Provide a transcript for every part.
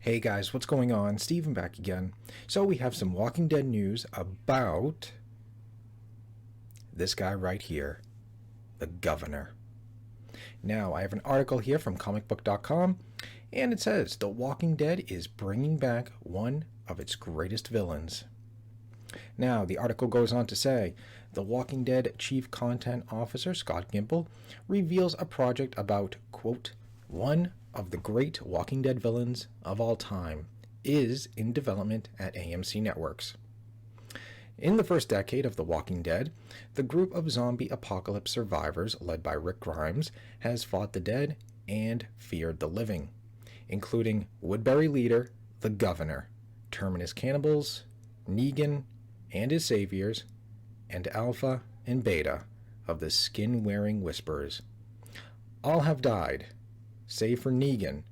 Hey guys, what's going on? Steven back again. So we have some Walking Dead news about this guy right here, the Governor. Now, I have an article here from comicbook.com, and it says, The Walking Dead is bringing back one of its greatest villains. Now, the article goes on to say, The Walking Dead Chief Content Officer, Scott Gimple, reveals a project about, quote, one of the great Walking Dead villains of all time is in development at AMC Networks. In the first decade of The Walking Dead, the group of zombie apocalypse survivors led by Rick Grimes has fought the dead and feared the living, including Woodbury leader, the Governor, Terminus cannibals, Negan and his saviors, and Alpha and Beta of the skin-wearing Whisperers. All have died, save for Negan,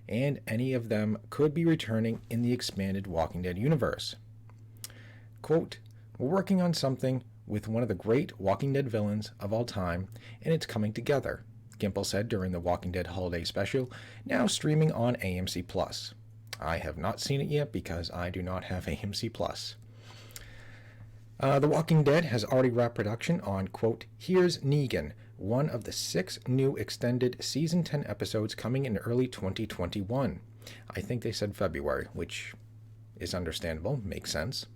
and any of them could be returning in the expanded Walking Dead universe. Quote, we're working on something with one of the great Walking Dead villains of all time, and it's coming together, Gimple said during the Walking Dead Holiday Special, now streaming on AMC+. I have not seen it yet because I do not have AMC+. The Walking Dead has already wrapped production on, quote, Here's Negan, one of the 6 new extended Season 10 episodes coming in early 2021. I think they said February, which is understandable, makes sense.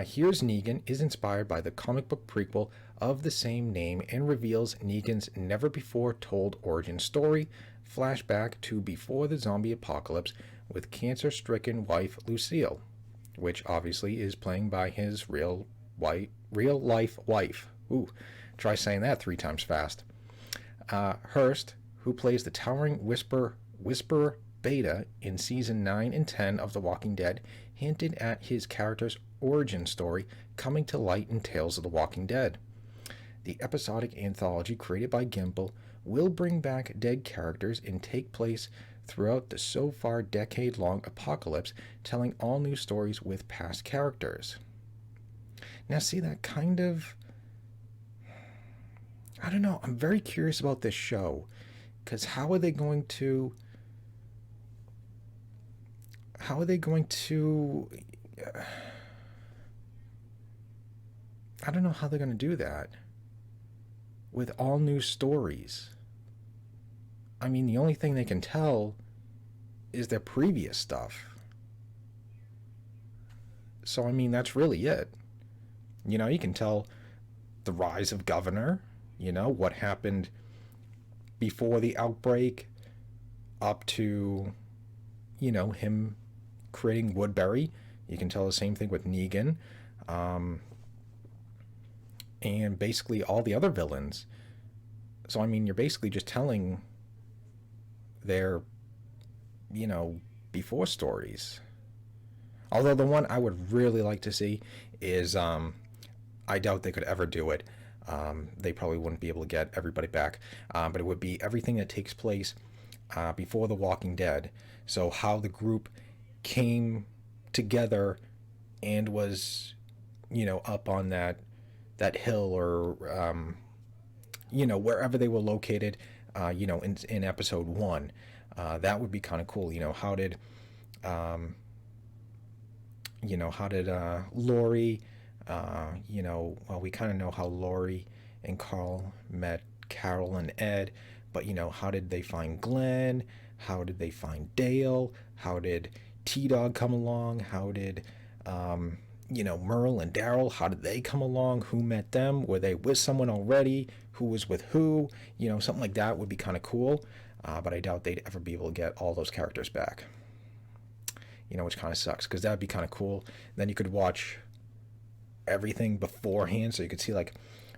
Here's Negan is inspired by the comic book prequel of the same name and reveals Negan's never-before-told origin story, flashback to before the zombie apocalypse with cancer-stricken wife Lucille, which obviously is playing by his real-life wife. Ooh, try saying that 3 times fast. Hurst, who plays the towering Whisperer Beta in Season 9 and 10 of The Walking Dead, hinted at his character's origin story coming to light in Tales of the Walking Dead. The episodic anthology created by Gimple will bring back dead characters and take place throughout the so far decade-long apocalypse, telling all new stories with past characters. Now, see, that kind of... I don't know, I'm very curious about this show, because how are they going to... I don't know how they're going to do that with all new stories. I mean, the only thing they can tell is their previous stuff. So, I mean, that's really it. You know, you can tell the rise of Governor, you know, what happened before the outbreak up to, you know, him creating Woodbury. You can tell the same thing with Negan. And basically all the other villains. So, I mean, you're basically just telling their, you know, before stories. Although the one I would really like to see is, I doubt they could ever do it. They probably wouldn't be able to get everybody back. But it would be everything that takes place before The Walking Dead. So how the group came together and was, you know, up on that hill or, you know, wherever they were located, you know, in episode 1. That would be kind of cool. You know, how did Laurie, you know, well, we kind of know how Laurie and Carl met Carol and Ed, but, you know, how did they find Glenn? How did they find Dale? How did T-Dog come along? How did, you know, Merle and Daryl, how did they come along? Who met them? Were they with someone already? Who was with who? You know, something like that would be kind of cool. But I doubt they'd ever be able to get all those characters back. You know, which kind of sucks, because that would be kind of cool. Then you could watch everything beforehand, so you could see, like,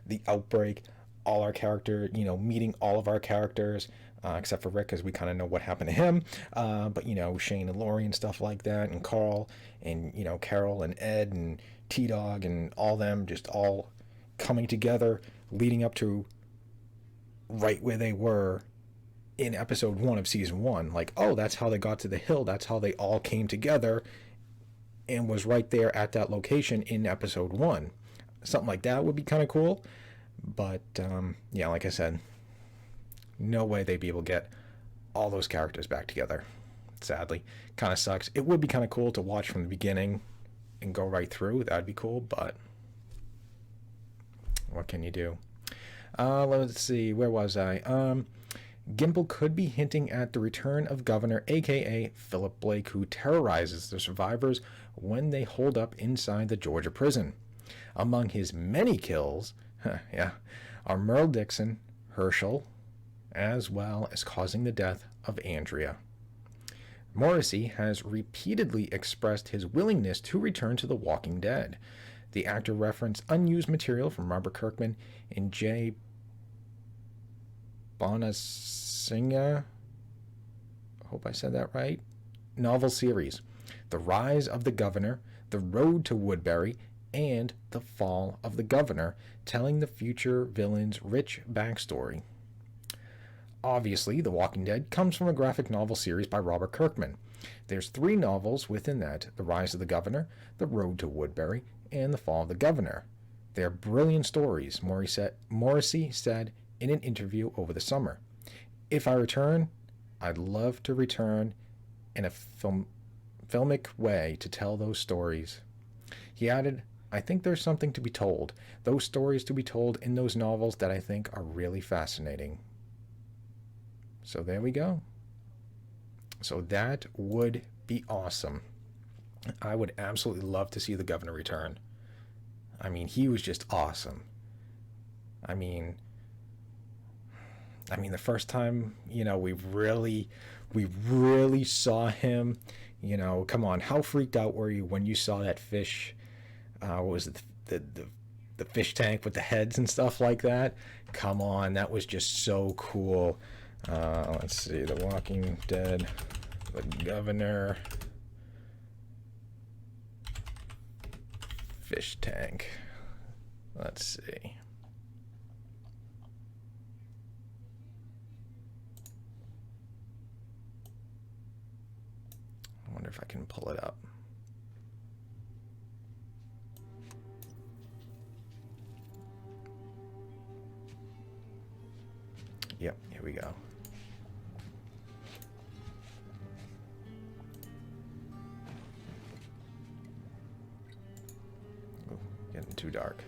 the outbreak, all our character, you know, meeting all of our characters, except for Rick, because we kind of know what happened to him. But, you know, Shane and Laurie and stuff like that, and Carl, and, you know, Carol and Ed and T-Dog and all them just all coming together, leading up to right where they were in episode 1 of season 1. Like, oh, that's how they got to the hill. That's how they all came together and was right there at that location in episode 1. Something like that would be kind of cool. But, yeah, like I said, no way they'd be able to get all those characters back together. sadly. Kind of sucks. It would be kind of cool to watch from the beginning and go right through. That'd be cool, but what can you do? Let's see. Where was I? Gimple could be hinting at the return of Governor, a.k.a. Philip Blake, who terrorizes the survivors when they hold up inside the Georgia prison. Among his many kills, are Merle Dixon, Herschel, as well as causing the death of Andrea. Morrissey has repeatedly expressed his willingness to return to The Walking Dead. The actor referenced unused material from Robert Kirkman and Jay Bonasinger, I hope I said that right, novel series, The Rise of the Governor, The Road to Woodbury, and The Fall of the Governor, telling the future villain's rich backstory. Obviously, The Walking Dead comes from a graphic novel series by Robert Kirkman. There's 3 novels within that, The Rise of the Governor, The Road to Woodbury, and The Fall of the Governor. They're brilliant stories, Morrissey said in an interview over the summer. If I return, I'd love to return in a filmic way to tell those stories. He added, I think there's something to be told, those stories to be told in those novels that I think are really fascinating. So there we go. So that would be awesome. I would absolutely love to see the Governor return. I mean, he was just awesome. I mean, the first time, we really saw him, come on, how freaked out were you when you saw that fish, what was it, the fish tank with the heads and stuff like that? Come on, that was just so cool. Let's see, The Walking Dead, the Governor, fish tank. Let's see. I wonder if I can pull it up. Yep, here we go. Ooh, getting too dark.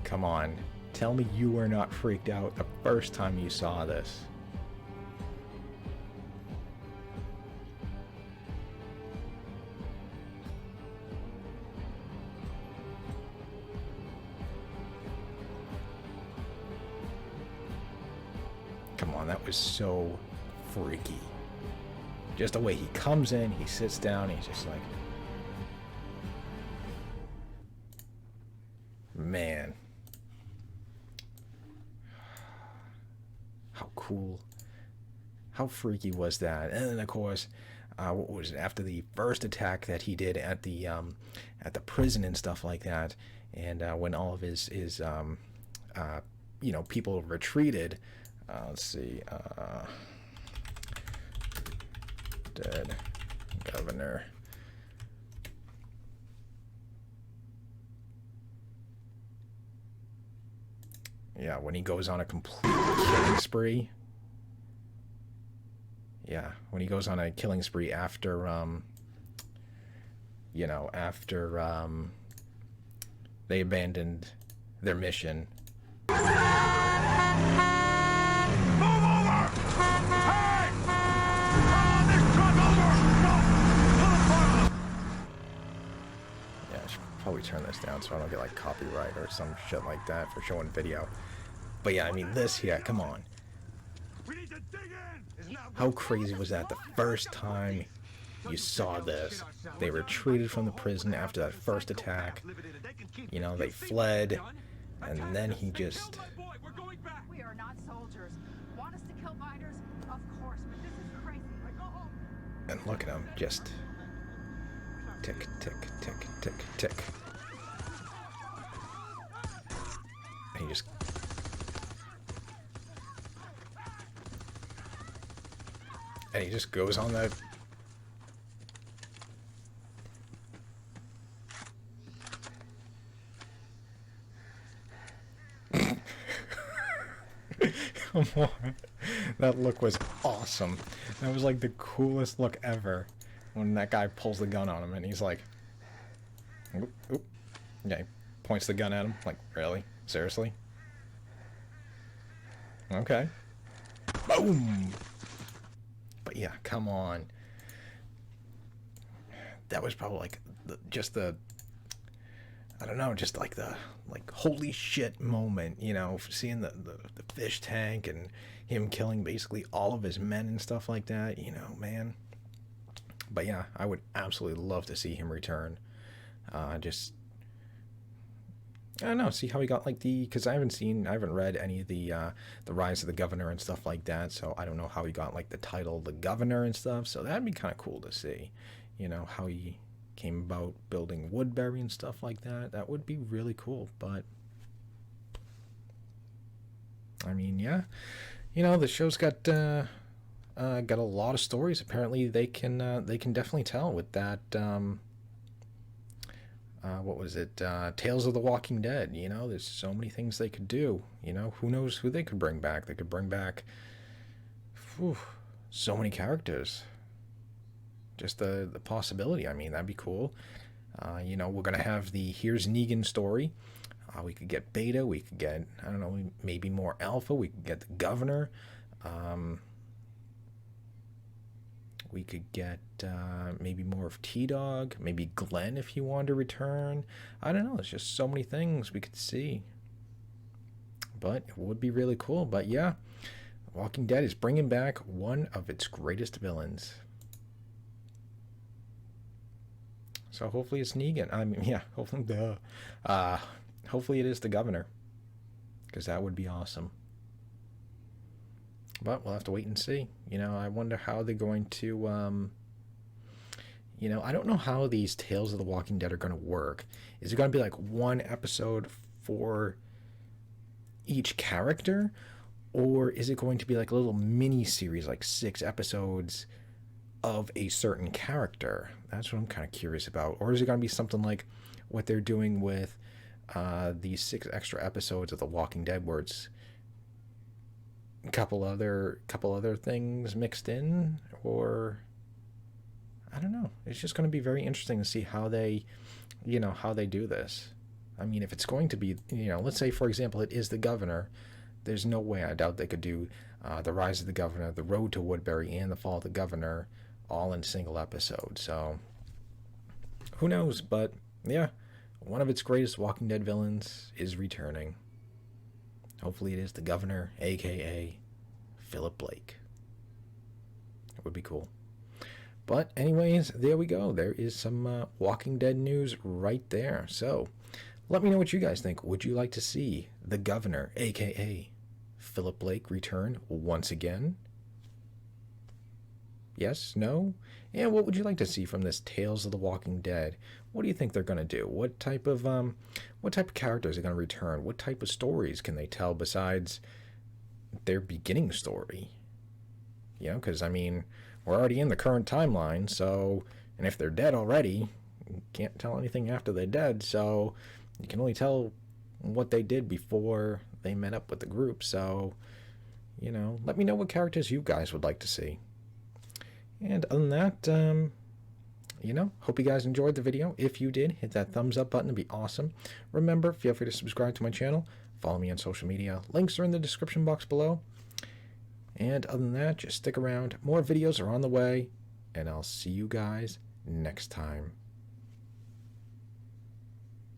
Come on. Tell me you were not freaked out the first time you saw this. Come on, that was so freaky. Just the way he comes in, he sits down, he's just like, man. How cool. How freaky was that? And then, of course, what was it, after the first attack that he did at the prison and stuff like that, and when all of his people retreated. Let's see. Dead Governor. Yeah, when he goes on a complete killing spree. Yeah, when he goes on a killing spree after, they abandoned their mission. Move over! Hey! Run this truck over! No! Yeah, I should probably turn this down so I don't get like copyright or some shit like that for showing video. But yeah, I mean this here, come on. We need to dig in! How crazy was that the first time you saw this? They retreated from the prison after that first attack. You know, they fled, and then he just... We are not soldiers. Want us to kill miners? Of course, but this is crazy. Go home. And look at him, just... tick, tick, tick, tick, tick. He just... And he just goes on that... Come on. That look was awesome. That was like the coolest look ever. When that guy pulls the gun on him and he's like... Oop, oop. Yeah, he points the gun at him. Like, really? Seriously? Okay. Boom! But yeah, come on. That was probably like just the... I don't know, just like the holy shit moment, you know, seeing the fish tank and him killing basically all of his men and stuff like that, you know, man. But yeah, I would absolutely love to see him return. Just, I don't know, see how he got like because I haven't read any of the Rise of the Governor and stuff like that, so I don't know how he got like the title the Governor and stuff, so that'd be kind of cool to see, you know, how he came about building Woodbury and stuff like that. That would be really cool. But I mean, yeah, you know, the show's got a lot of stories. Apparently they can definitely tell with that what was it, Tales of the Walking Dead. You know, there's so many things they could do. You know, who knows who they could bring back. They could bring back so many characters. Just the possibility, I mean, that'd be cool. You know, we're going to have the Here's Negan story. We could get Beta. We could get, I don't know, maybe more Alpha. We could get the Governor. We could get maybe more of T-Dog. Maybe Glenn if he wanted to return. I don't know. There's just so many things we could see. But it would be really cool. But yeah, Walking Dead is bringing back one of its greatest villains. So hopefully it's Negan. I mean, yeah, hopefully hopefully it is the Governor, because that would be awesome. But we'll have to wait and see. You know, I wonder how they're going to, you know, I don't know how these Tales of the Walking Dead are going to work. Is it going to be like one episode for each character? Or is it going to be like a little mini series, like 6 episodes of a certain character? That's what I'm kind of curious about. Or is it going to be something like what they're doing with these 6 extra episodes of The Walking Dead, where it's a couple other things mixed in? Or I don't know. It's just going to be very interesting to see how they, you know, how they do this. I mean, if it's going to be, you know, let's say for example it is the Governor, there's no way, I doubt they could do the Rise of the Governor, the Road to Woodbury, and the Fall of the Governor all in a single episode. So who knows? But yeah, one of its greatest Walking Dead villains is returning. Hopefully it is the Governor, aka Philip Blake. It would be cool. But anyways, there we go. There is some Walking Dead news right there. So let me know what you guys think. Would you like to see the Governor, aka Philip Blake, return once again? Yes? No? And what would you like to see from this Tales of the Walking Dead? What do you think they're going to do? What type of characters are going to return? What type of stories can they tell besides their beginning story? You know, because, I mean, we're already in the current timeline, so, and if they're dead already, you can't tell anything after they're dead, so you can only tell what they did before they met up with the group. So, you know, let me know what characters you guys would like to see. And other than that, you know, hope you guys enjoyed the video. If you did, hit that thumbs up button. It'd be awesome. Remember, feel free to subscribe to my channel. Follow me on social media. Links are in the description box below. And other than that, just stick around. More videos are on the way. And I'll see you guys next time.